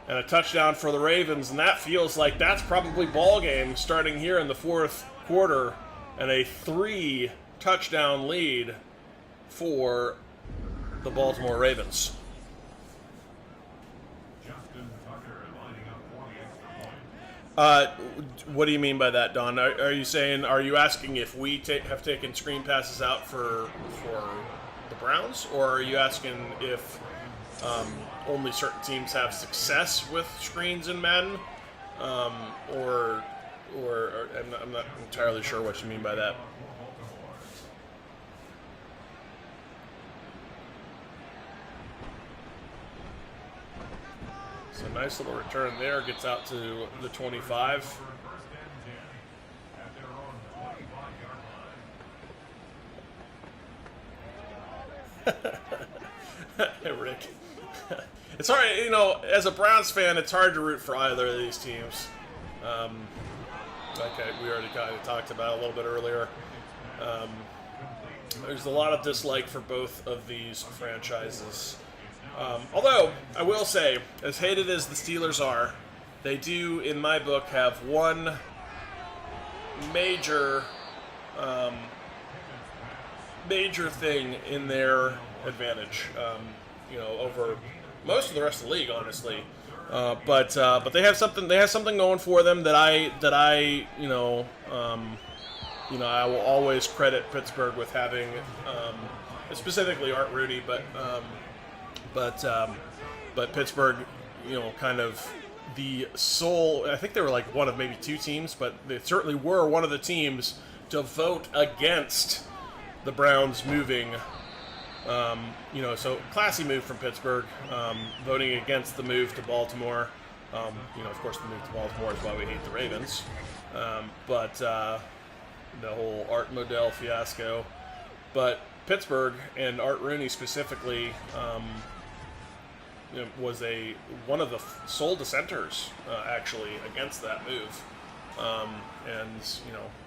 And a touchdown for the Ravens, and that feels like that's probably ball game starting here in the 4th quarter, and a 3-touchdown lead for the Baltimore Ravens. What do you mean by that, Don? Are you saying, are you asking if we have taken screen passes out for the Browns, or are you asking if only certain teams have success with screens in Madden, or I'm not entirely sure what you mean by that. So nice little return there, gets out to the 25. Hey, Rick. It's hard, you know, as a Browns fan, it's hard to root for either of these teams. We already kind of talked about a little bit earlier. There's a lot of dislike for both of these franchises. Although, I will say, as hated as the Steelers are, they do, in my book, have one major thing in their advantage, over most of the rest of the league, honestly. But they have something. They have something going for them that I I will always credit Pittsburgh with having, specifically Art Rooney, but Pittsburgh, kind of the sole. I think they were like one of maybe two teams, but they certainly were one of the teams to vote against the Browns moving. So classy move from Pittsburgh, voting against the move to Baltimore. Of course, the move to Baltimore is why we hate the Ravens. But the whole Art Modell fiasco. But Pittsburgh and Art Rooney specifically was one of the sole dissenters actually against that move.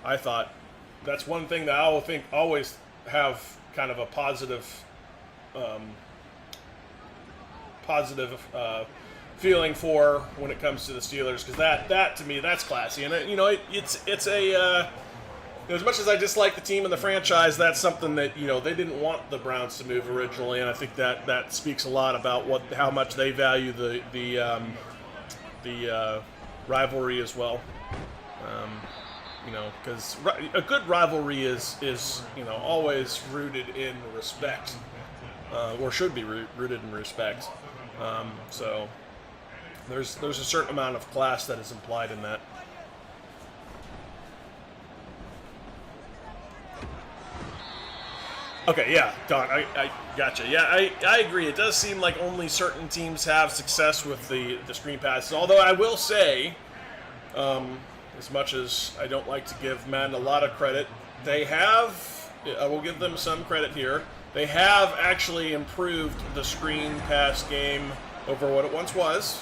I thought that's one thing that I will always have kind of a positive feeling for when it comes to the Steelers, because that to me, that's classy, and it's a as much as I dislike the team and the franchise, that's something that they didn't want the Browns to move originally, and I think that speaks a lot about how much they value the rivalry as well. Because a good rivalry is always rooted in respect, or should be rooted in respect. So there's a certain amount of class that is implied in that. Okay, yeah, Don, I gotcha. Yeah, I agree. It does seem like only certain teams have success with the screen passes. Although I will say, as much as I don't like to give Madden a lot of credit, I will give them some credit here. They have actually improved the screen pass game over what it once was.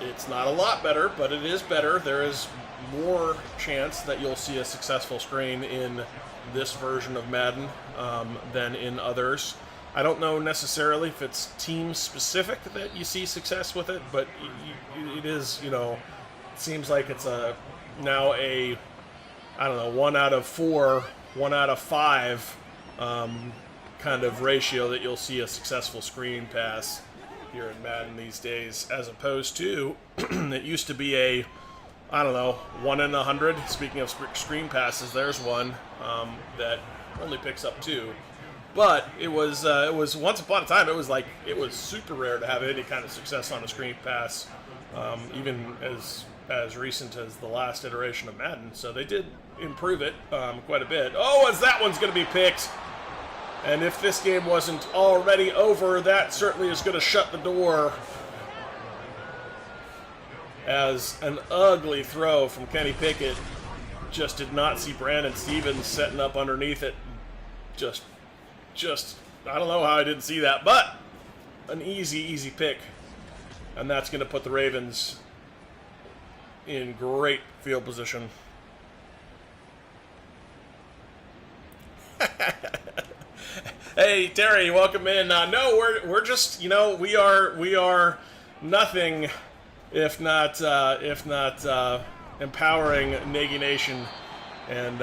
It's not a lot better, but it is better. There is more chance that you'll see a successful screen in this version of Madden than in others. I don't know necessarily if it's team specific that you see success with it, but it is, it seems like it's now a 1 out of 4, 1 out of 5 kind of ratio that you'll see a successful screen pass here in Madden these days, as opposed to it used to be a 1 in 100. Speaking of screen passes, there's one that only picks up 2. But it was once upon a time, it was super rare to have any kind of success on a screen pass, even as recent as the last iteration of Madden. So they did improve it quite a bit. Oh, as that one's going to be picked. And if this game wasn't already over, that certainly is going to shut the door, as an ugly throw from Kenny Pickett just did not see Brandon Stevens setting up underneath it. Just I don't know how I didn't see that, but an easy pick. And that's going to put the Ravens in great field position. Hey Terry, welcome in. No, we're just we are nothing if not empowering Nagy Nation, and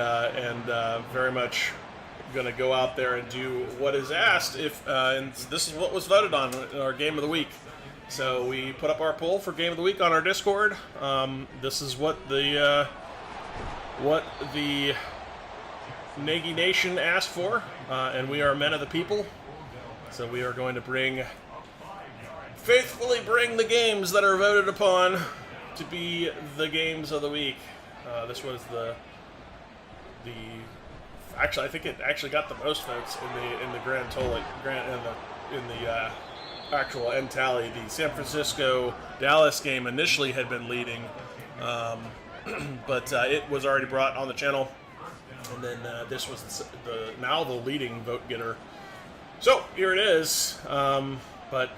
very much going to go out there and do what is asked. And this is what was voted on in our game of the week. So we put up our poll for game of the week on our Discord. This is what the Nagy Nation asked for, and we are men of the people. So we are going to faithfully bring the games that are voted upon to be the games of the week. This was actually, I think it actually got the most votes in the grand total, in the actual end tally. The San Francisco-Dallas game initially had been leading, but it was already brought on the channel, and then this was now the leading vote getter. So here it is, but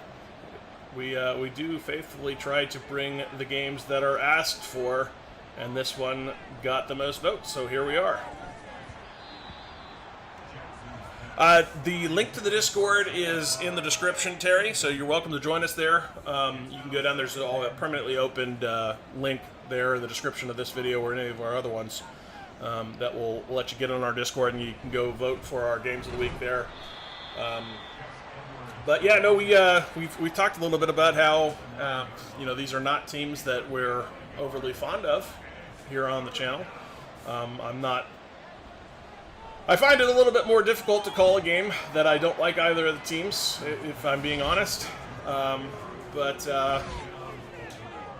we do faithfully try to bring the games that are asked for, and this one got the most votes, so here we are. The link to the Discord is in the description, Terry, so you're welcome to join us there. You can go down, there's a permanently opened link there in the description of this video or any of our other ones that will let you get on our Discord, and you can go vote for our games of the week there. But yeah, no, we've talked a little bit about how these are not teams that we're overly fond of here on the channel. I'm not I find it a little bit more difficult to call a game that I don't like either of the teams, if I'm being honest. But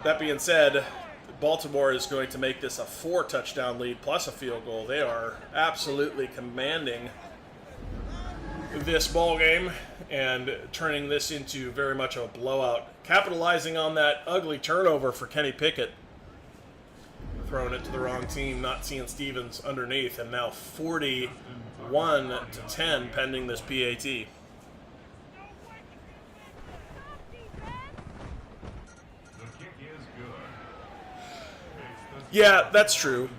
that being said, Baltimore is going to make this a 4-touchdown lead plus a field goal. They are absolutely commanding this ball game and turning this into very much a blowout, capitalizing on that ugly turnover for Kenny Pickett, throwing it to the wrong team, not seeing Stevens underneath, and now 41-10 pending this PAT. Yeah, that's true.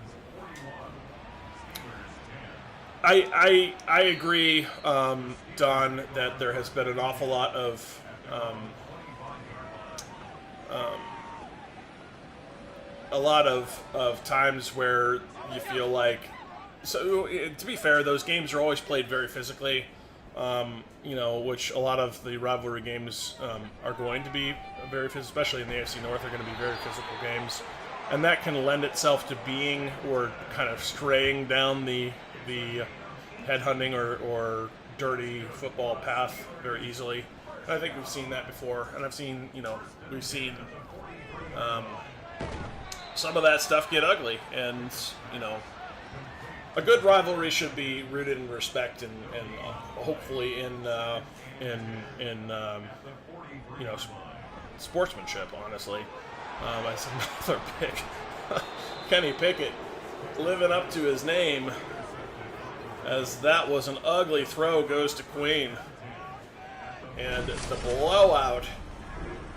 I agree, Don, that there has been an awful lot of times where you feel like, so to be fair, those games are always played very physically, which a lot of the rivalry games are going to be very physical, especially in the AFC North, are going to be very physical games. And that can lend itself to being or kind of straying down the headhunting or dirty football path very easily. And I think we've seen that before. And we've seen some of that stuff get ugly. And, a good rivalry should be rooted in respect and hopefully in sportsmanship, honestly. That's another pick. Kenny Pickett living up to his name, as that was an ugly throw, goes to Queen. And the blowout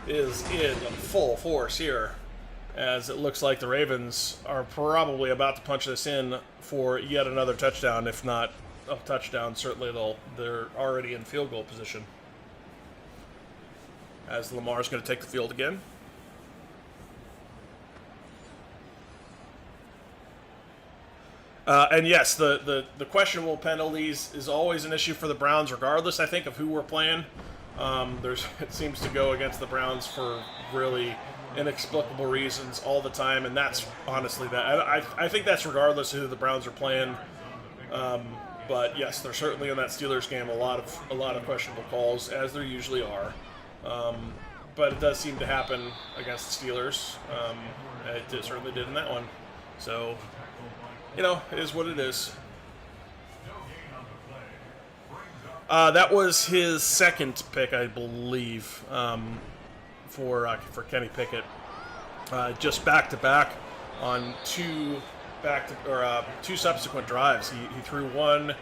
is in full force here, as it looks like the Ravens are probably about to punch this in for yet another touchdown. If not a touchdown, certainly they're already in field goal position, as Lamar's going to take the field again. And yes, the questionable penalties is always an issue for the Browns, regardless, I think, of who we're playing. It seems to go against the Browns for really inexplicable reasons all the time, and that's honestly that. I think that's regardless of who the Browns are playing. But yes, there's certainly in that Steelers game a lot of questionable calls, as there usually are. But it does seem to happen against the Steelers. It certainly did in that one. So, it is what it is. That was his second pick, I believe, for Kenny Pickett. Just back-to-back on two subsequent drives. He threw one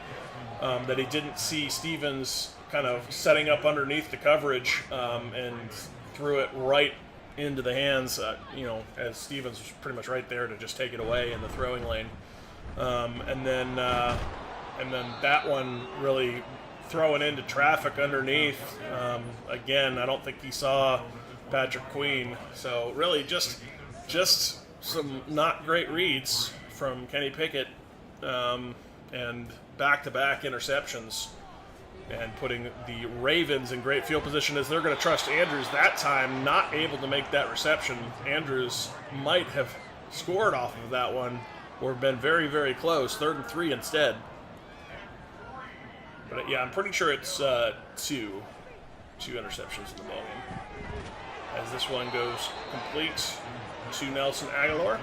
that he didn't see Stevens kind of setting up underneath the coverage, and threw it right into the hands, as Stevens was pretty much right there to just take it away in the throwing lane. And then that one really throwing into traffic underneath. Again, I don't think he saw Patrick Queen. So really just some not great reads from Kenny Pickett, and back-to-back interceptions, and putting the Ravens in great field position as they're going to trust Andrews that time, not able to make that reception. Andrews might have scored off of that one, or been very, very close. 3rd and 3 instead. But yeah, I'm pretty sure it's two interceptions in the ballgame, as this one goes complete to Nelson Aguilar.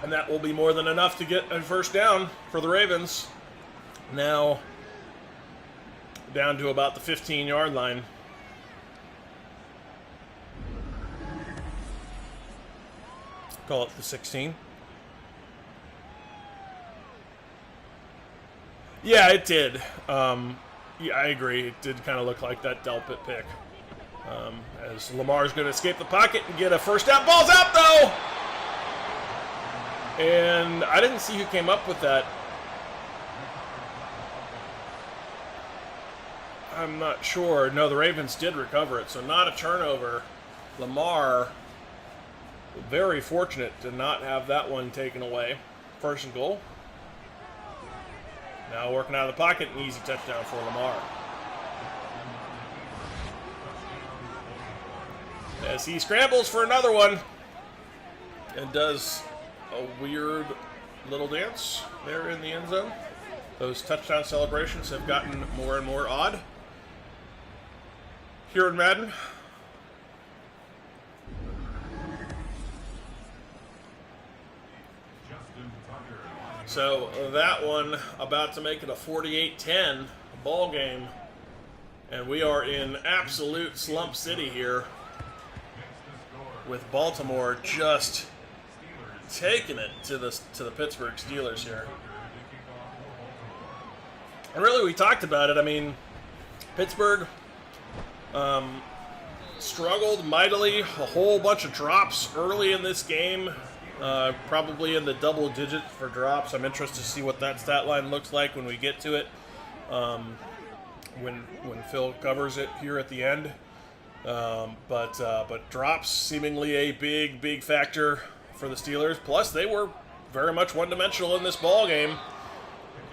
And that will be more than enough to get a first down for the Ravens. Now down to about the 15-yard line. Call it the 16. Yeah, it did. Yeah, I agree. It did kind of look like that BAL PIT pick. As Lamar's going to escape the pocket and get a first down. Ball's out, though! And I didn't see who came up with that. I'm not sure. No, the Ravens did recover it, so not a turnover. Lamar, very fortunate to not have that one taken away. 1st and goal. Now working out of the pocket, an easy touchdown for Lamar. As he scrambles for another one. and does a weird little dance there in the end zone. Those touchdown celebrations have gotten more and more odd here in Madden. So that one about to make it a 48-10 ball game, and we are in absolute slump city here with Baltimore just taking it to the Pittsburgh Steelers here. And really, we talked about it. I mean, Pittsburgh struggled mightily, a whole bunch of drops early in this game. Probably in the double digits for drops. I'm interested to see what that stat line looks like when we get to it. When Phil covers it here at the end. But drops seemingly a big factor for the Steelers. Plus, they were very much one-dimensional in this ball game,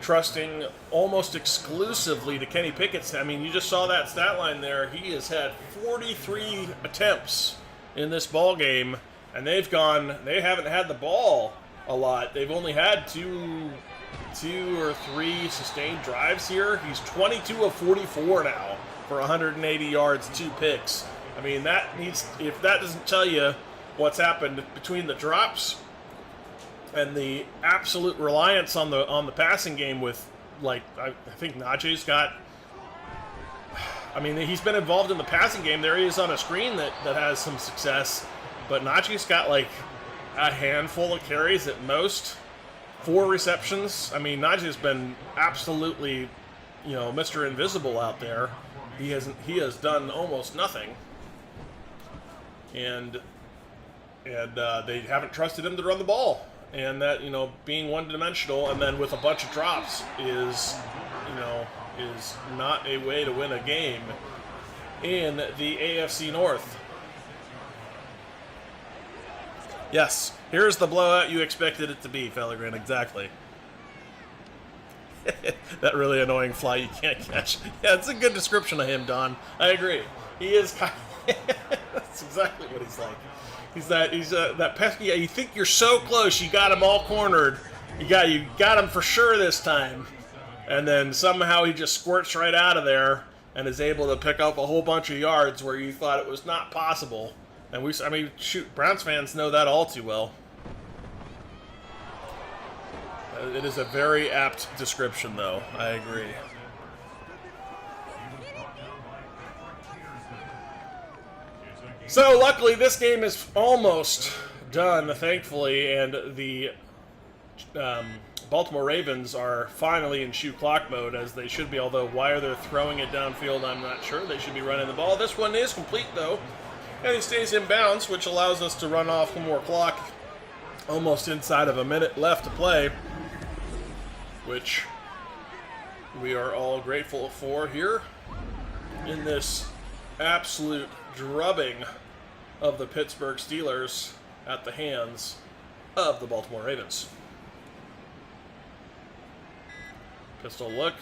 trusting almost exclusively to Kenny Pickett. I mean, you just saw that stat line there. He has had 43 attempts in this ball game. And they haven't had the ball a lot. They've only had two or three sustained drives here. He's 22 of 44 now for 180 yards, 2 picks. I mean, if that doesn't tell you what's happened between the drops and the absolute reliance on the passing game with, like, I think Najee's got, I mean, he's been involved in the passing game. There he is on a screen that has some success. But Najee's got like a handful of carries at most, 4 receptions. I mean, Najee's been absolutely, Mr. Invisible out there. He has done almost nothing, and they haven't trusted him to run the ball. And that, being one-dimensional and then with a bunch of drops is not a way to win a game in the AFC North. Yes, here's the blowout you expected it to be, Fellegren, exactly. That really annoying fly you can't catch. Yeah, it's a good description of him, Don. I agree. He is kind of that's exactly what he's like. He's that pesky. You think you're so close, you got him all cornered. You got him for sure this time. And then somehow he just squirts right out of there and is able to pick up a whole bunch of yards where you thought it was not possible. And shoot, Browns fans know that all too well. It is a very apt description, though. I agree. So, luckily, this game is almost done, thankfully, and the Baltimore Ravens are finally in shoot clock mode, as they should be, although why are they throwing it downfield, I'm not sure. They should be running the ball. This one is complete, though. And he stays in bounds, which allows us to run off one more clock almost inside of a minute left to play, which we are all grateful for here in this absolute drubbing of the Pittsburgh Steelers at the hands of the Baltimore Ravens. Pistol look.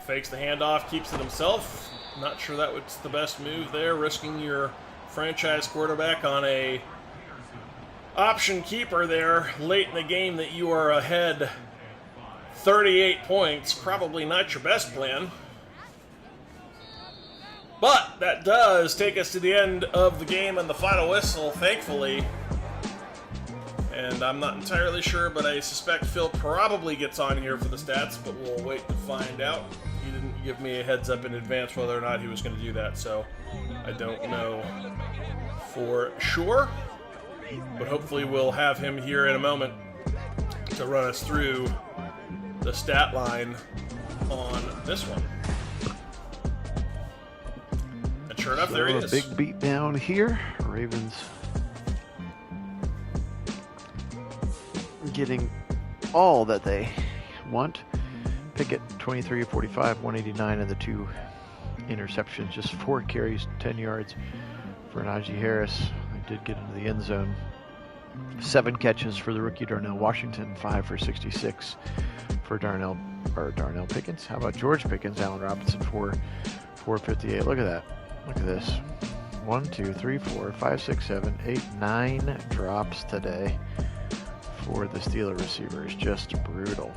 Fakes the handoff, keeps it himself. Not sure that was the best move there, risking your franchise quarterback on a option keeper there late in the game that you are ahead 38 points. Probably not your best plan. But that does take us to the end of the game and the final whistle, thankfully. And I'm not entirely sure, but I suspect Phil probably gets on here for the stats, but we'll wait to find out. He didn't give me a heads up in advance whether or not he was going to do that, so I don't know for sure. But hopefully we'll have him here in a moment to run us through the stat line on this one. And sure enough, there he is. A big beat down here. Ravens getting all that they want. Pickett 23 of 45, 189, and the 2 interceptions. Just 4 carries, 10 yards for Najee Harris. They did get into the end zone. 7 catches for the rookie Darnell Washington, 5 for 66 for Darnell Pickens. How about George Pickens? Allen Robinson, 458. Look at that. Look at this. 1, 2, 3, 4, 5, 6, 7, 8, 9 drops today for the Steeler receivers. Just brutal.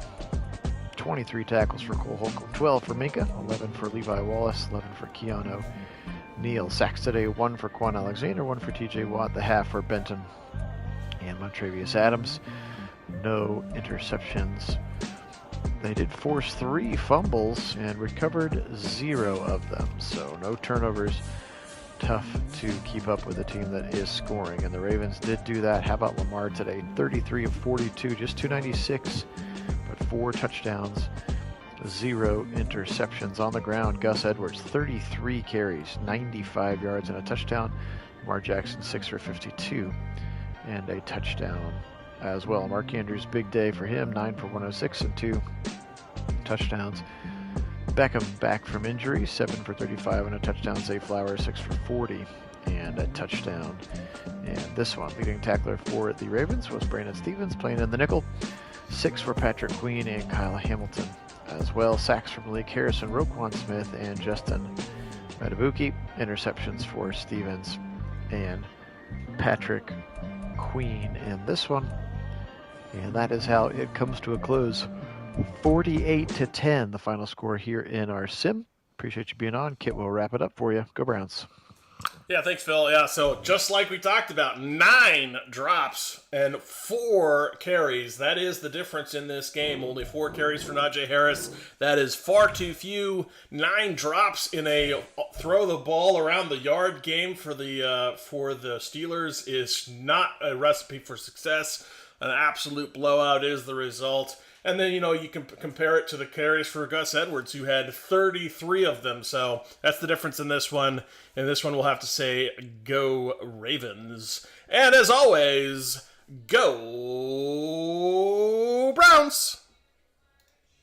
23 tackles for Cole Holcomb, 12 for Minka, 11 for Levi Wallace, 11 for Keanu Neal. Sacks today, 1 for Quan Alexander, 1 for TJ Watt, the half for Benton and Montravius Adams. No interceptions. They did force 3 fumbles and recovered 0 of them, so no turnovers. Tough to keep up with a team that is scoring, and the Ravens did do that. How about Lamar today? 33 of 42, just 296, but 4 touchdowns, 0 interceptions. On the ground, Gus Edwards, 33 carries, 95 yards and a touchdown. Lamar Jackson, 6 for 52 and a touchdown as well. Mark Andrews, big day for him, 9 for 106 and 2 touchdowns. Beckham back from injury, 7 for 35 and a touchdown. Zay Flowers, 6 for 40 and a touchdown. And this one, leading tackler for the Ravens was Brandon Stevens, playing in the nickel. 6 for Patrick Queen and Kyle Hamilton as well. Sacks from Malik Harrison, Roquan Smith, and Justin Matabuki. Interceptions for Stevens and Patrick Queen in this one. And that is how it comes to a close. 48-10, the final score here in our sim. Appreciate you being on. Kit will wrap it up for you. Go Browns. Yeah, thanks, Phil. Yeah, so just like we talked about, 9 drops and 4 carries. That is the difference in this game. Only 4 carries for Najee Harris. That is far too few. 9 drops in a throw the ball around the yard game for the Steelers is not a recipe for success. An absolute blowout is the result. And then, you can compare it to the carries for Gus Edwards, who had 33 of them. So that's the difference in this one. And this one we'll have to say, go Ravens. And as always, go Browns!